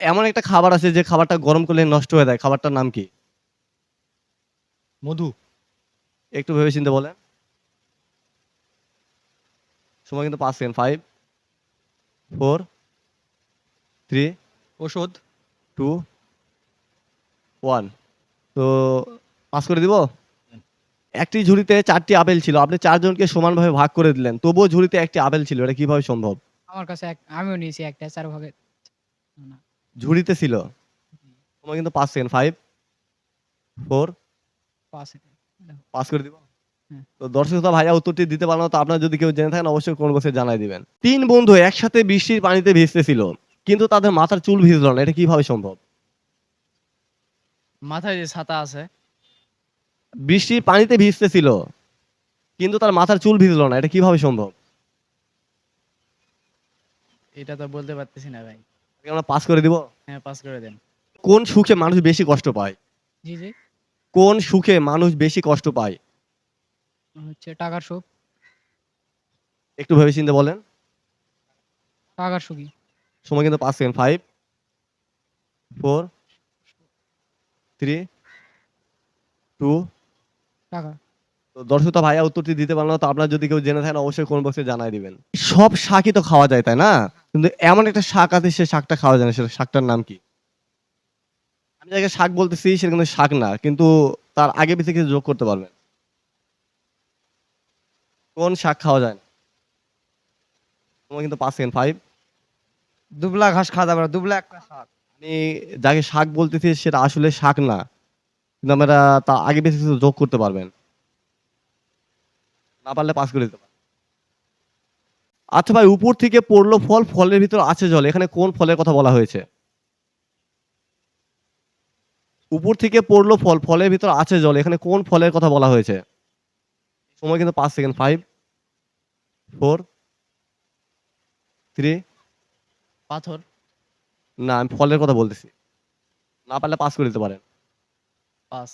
এমন একটা খাবার আছে যে খাবারটা গরম করলে নষ্ট হয়ে যায়। খাবারটার নাম কি? মধু। একটু ভেবে চিন্তে বলেন। সময় কিন্তু ৫ সেকেন্ড। ৫, ৪, ৩, ওষুধ। ২, ১। তো পাস করে দিব? একটি ঝুড়িতে ৪ টি আপেল ছিল। আপনি ৪ জনকে সমানভাবে ভাগ করে দিলেন। তবুও ঝুড়িতে ১ টি আপেল ছিল। এটা কিভাবে সম্ভব? আমার কাছে আমিও নিয়েছি একটা ৪ ভাগে না। ঝুড়িতে ছিল। জি, সময় কিন্তু ৫ সেকেন্ড। ৫, ৪, ৫ সেকেন্ড। দেখো, পাস করে দিব? হ্যাঁ। তো দর্শক শ্রোতা ভাইয়া উত্তরটি দিতে পারল না। তো আপনারা যদি কেউ জেনে থাকেন অবশ্যই কমেন্ট বক্সে জানায় দিবেন। ৩ বন্ধু একসাথে বৃষ্টির পানিতে ভিজতেছিল। কিন্তু তাদের মাথার চুল ভিজল না। এটা কিভাবে সম্ভব? মাথায় যে ছাতা আছে। বৃষ্টির পানিতে ভিজতেছিল। কিন্তু তার মাথার চুল ভিজল না। এটা কিভাবে সম্ভব? এটা তো বলতে পারতেছি না ভাই। একে আমরা পাস করে দিব? হ্যাঁ, পাস করে দেন। কোন সুখে মানুষ বেশি কষ্ট পায়? জি, জি। কোন সুখে মানুষ বেশি কষ্ট পায়? হচ্ছে টাকার সুখ, একটু ভেবে চিন্তে বলেন। টাকার সুখই। সময় কিন্তু ৫ সেকেন্ড। ৫, ৪, ৩, ২। টাকা। তো দর্শক তো ভাইয়া উত্তরটি দিতে পারল না। তো আপনারা যদি কেউ জেনে থাকেন অবশ্যই কমেন্ট বক্সে জানায় দিবেন। সব শাকই তো খাওয়া যায়, তাই না? কিন্তু এমন একটা শাক আছে সে শাকটা খাওয়া যায় না। সে শাকটার নাম কি? আমি যাকে শাক বলতেছি সেটা কিন্তু শাক না। কিন্তু তার আগে পিছে কিছু যোগ করতে পারবেন। কোন শাক খাওয়া যায় না? সময় কিন্তু ৫ সেকেন্ড। ৫, দুবলা ঘাস খাওয়া যাবে না। দুবলা একটা শাক। আমি যাকে শাক বলতেছি সেটা আসলে শাক না। কিন্তু আমরা তার আগে পিছে কিছু যোগ করতে পারবেন। না পারলে পাস করে দিতে পারেন। আচ্ছা ভাই, উপর থেকে পড়লো ফল, ফলের ভিতর আছে জল। এখানে কোন ফলের কথা বলা হয়েছে? উপর থেকে পড়লো ফল, ফলের ভিতর আছে জল। এখানে কোন ফলের কথা বলা হয়েছে? সময় কিন্তু ৫ সেকেন্ড। ৫, ৪, ৩। পাথর। না, আমি ফলের কথা বলতেছি। না পারলে পাস করে দিতে পারেন। পাস।